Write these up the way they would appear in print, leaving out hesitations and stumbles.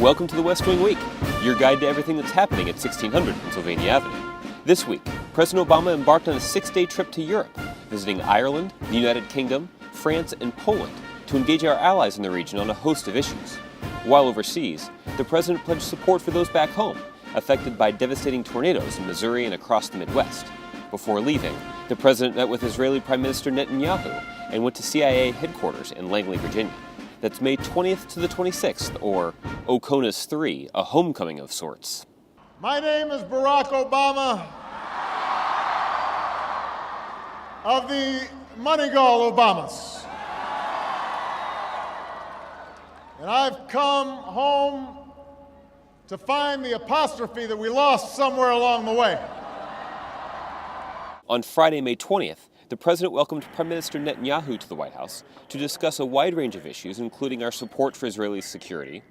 Welcome to the West Wing Week, your guide to everything that's happening at 1600 Pennsylvania Avenue. This week, President Obama embarked on a 6-day trip to Europe, visiting Ireland, the United Kingdom, France, and Poland to engage our allies in the region on a host of issues. While overseas, the president pledged support for those back home, affected by devastating tornadoes in Missouri and across the Midwest. Before leaving, the president met with Israeli Prime Minister Netanyahu and went to CIA headquarters in Langley, Virginia. That's May 20th to the 26th, or OCONUS 3, a homecoming of sorts. My name is Barack Obama of the Moneygall Obamas. And I've come home to find the apostrophe that we lost somewhere along the way. On Friday, May 20th, the president welcomed Prime Minister Netanyahu to the White House to discuss a wide range of issues, including our support for Israeli security,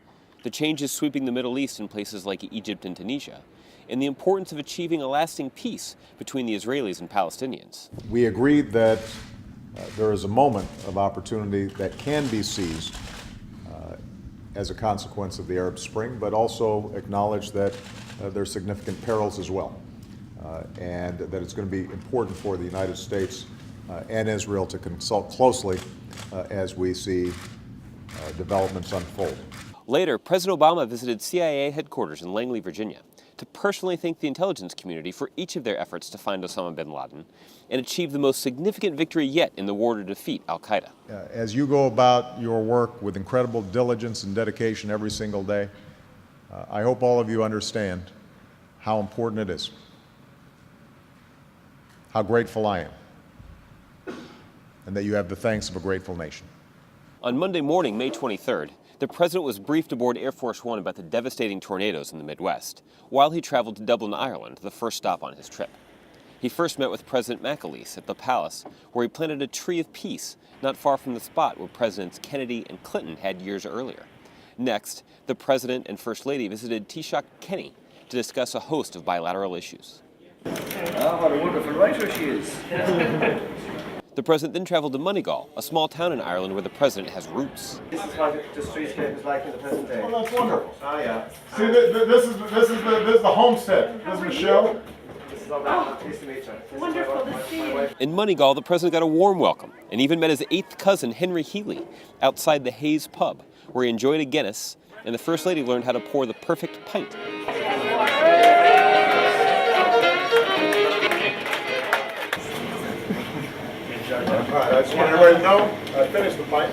the changes sweeping the Middle East in places like Egypt and Tunisia, and the importance of achieving a lasting peace between the Israelis and Palestinians. We agreed that there is a moment of opportunity that can be seized as a consequence of the Arab Spring, but also acknowledge that there are significant perils as well, and that it's going to be important for the United States and Israel to consult closely as we see developments unfold. Later, President Obama visited CIA headquarters in Langley, Virginia, to personally thank the intelligence community for each of their efforts to find Osama bin Laden and achieve the most significant victory yet in the war to defeat al-Qaeda. As you go about your work with incredible diligence and dedication every single day, I hope all of you understand how important it is, how grateful I am, and that you have the thanks of a grateful nation. On Monday morning, May 23rd, the president was briefed aboard Air Force One about the devastating tornadoes in the Midwest, while he traveled to Dublin, Ireland, the first stop on his trip. He first met with President McAleese at the palace, where he planted a tree of peace not far from the spot where Presidents Kennedy and Clinton had years earlier. Next, the president and First Lady visited Taoiseach Kenny to discuss a host of bilateral issues. Oh, what a wonderful writer she is. The president then traveled to Moneygall, a small town in Ireland where the president has roots. This is what the streetscape is like in the present day. Well, that's wonderful. Oh, yeah. See, this is the homestead. This is Michelle. This is all right. Nice to meet you. Wonderful to see you. In Moneygall, the president got a warm welcome and even met his 8th cousin, Henry Healy, outside the Hayes pub, where he enjoyed a Guinness, and the First Lady learned how to pour the perfect pint. All right, I just want everybody to know I finished the fight.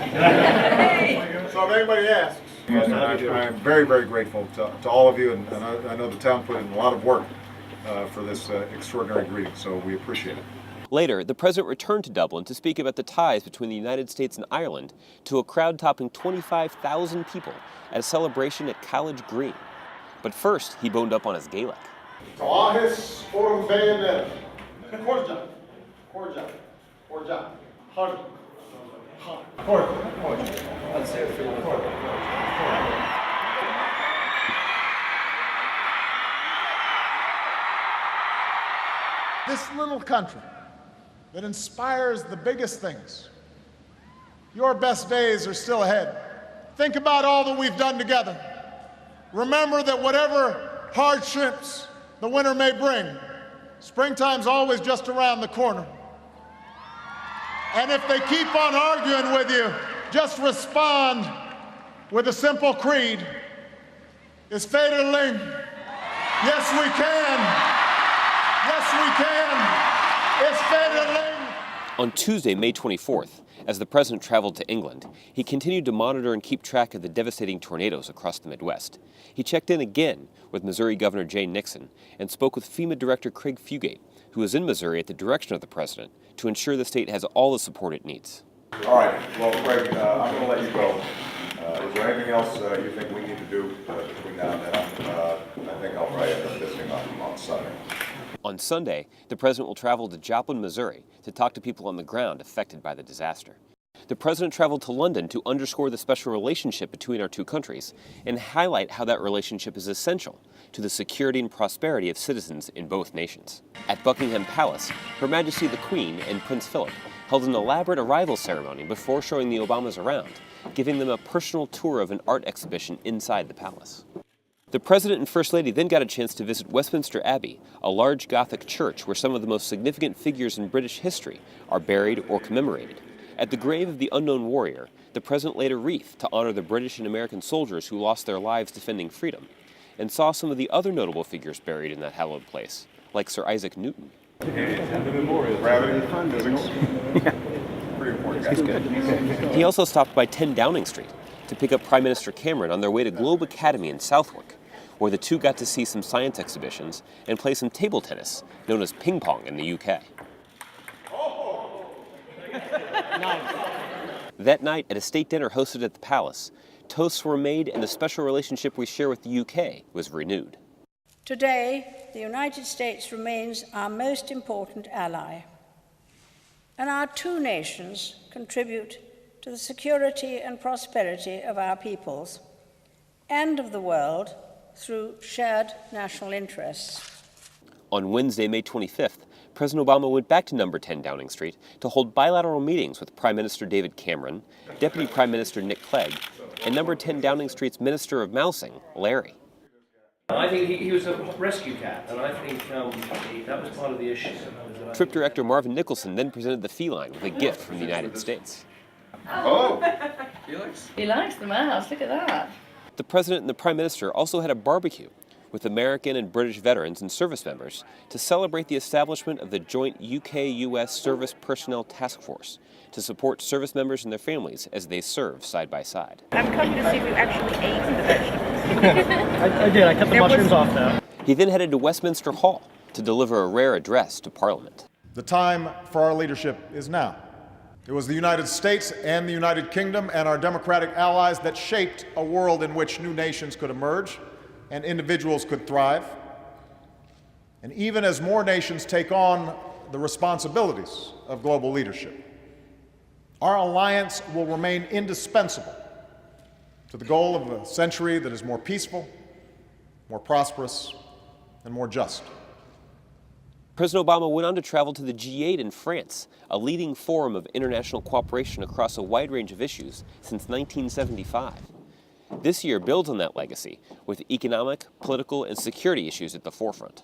So if anybody asks. I'm very, very grateful to all of you, and I know the town put in a lot of work for this extraordinary greeting, so we appreciate it. Later, the president returned to Dublin to speak about the ties between the United States and Ireland to a crowd topping 25,000 people at a celebration at College Green. But first, he boned up on his Gaelic. Ahis forum bayonet. Corja. Hard. This little country that inspires the biggest things. Your best days are still ahead. Think about all that we've done together. Remember that whatever hardships the winter may bring, springtime's always just around the corner. And if they keep on arguing with you, just respond with a simple creed. It's Federling. Yes, we can. Yes, we can. It's Federling. On Tuesday, May 24th, as the president traveled to England, he continued to monitor and keep track of the devastating tornadoes across the Midwest. He checked in again with Missouri Governor Jay Nixon and spoke with FEMA Director Craig Fugate, who was in Missouri at the direction of the president, to ensure the state has all the support it needs. All right. Well, Craig, I'm going to let you go. Is there anything else you think we need to do between now and then? I think I'll probably end up visiting on Sunday. On Sunday, the president will travel to Joplin, Missouri, to talk to people on the ground affected by the disaster. The president traveled to London to underscore the special relationship between our two countries and highlight how that relationship is essential to the security and prosperity of citizens in both nations. At Buckingham Palace, Her Majesty the Queen and Prince Philip held an elaborate arrival ceremony before showing the Obamas around, giving them a personal tour of an art exhibition inside the palace. The President and First Lady then got a chance to visit Westminster Abbey, a large Gothic church where some of the most significant figures in British history are buried or commemorated. At the grave of the unknown warrior, the President laid a wreath to honor the British and American soldiers who lost their lives defending freedom, and saw some of the other notable figures buried in that hallowed place, like Sir Isaac Newton. Gravity, physics. Pretty important guy. He also stopped by 10 Downing Street to pick up Prime Minister Cameron on their way to Globe Academy in Southwark, where the two got to see some science exhibitions and play some table tennis, known as ping pong in the UK. That night, at a state dinner hosted at the palace, toasts were made and the special relationship we share with the UK was renewed. Today, the United States remains our most important ally, and our two nations contribute to the security and prosperity of our peoples and of the world through shared national interests. On Wednesday, May 25th, President Obama went back to number 10 Downing Street to hold bilateral meetings with Prime Minister David Cameron, Deputy Prime Minister Nick Clegg, and number 10 Downing Street's Minister of Mousing, Larry. I think he was a rescue cat, and I think that was part of the issue. Trip Director Marvin Nicholson then presented the feline with a gift from the United States. Oh! He likes the mouse, look at that. The President and the Prime Minister also had a barbecue with American and British veterans and service members to celebrate the establishment of the joint UK-US Service Personnel Task Force to support service members and their families as they serve side by side. I'm coming to see if you actually ate the vegetables. I did. I cut the mushrooms off now. He then headed to Westminster Hall to deliver a rare address to Parliament. The time for our leadership is now. It was the United States and the United Kingdom and our democratic allies that shaped a world in which new nations could emerge and individuals could thrive. And even as more nations take on the responsibilities of global leadership, our alliance will remain indispensable to the goal of a century that is more peaceful, more prosperous, and more just. President Obama went on to travel to the G8 in France, a leading forum of international cooperation across a wide range of issues since 1975. This year builds on that legacy, with economic, political, and security issues at the forefront.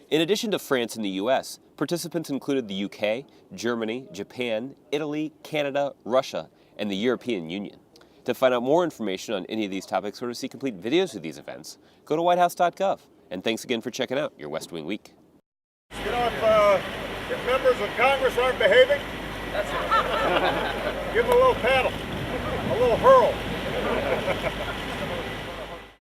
In addition to France and the U.S., participants included the UK, Germany, Japan, Italy, Canada, Russia, and the European Union. To find out more information on any of these topics or to see complete videos of these events, go to whitehouse.gov. And thanks again for checking out your West Wing Week. You know, if members of Congress aren't behaving, give them a little paddle, a little hurl.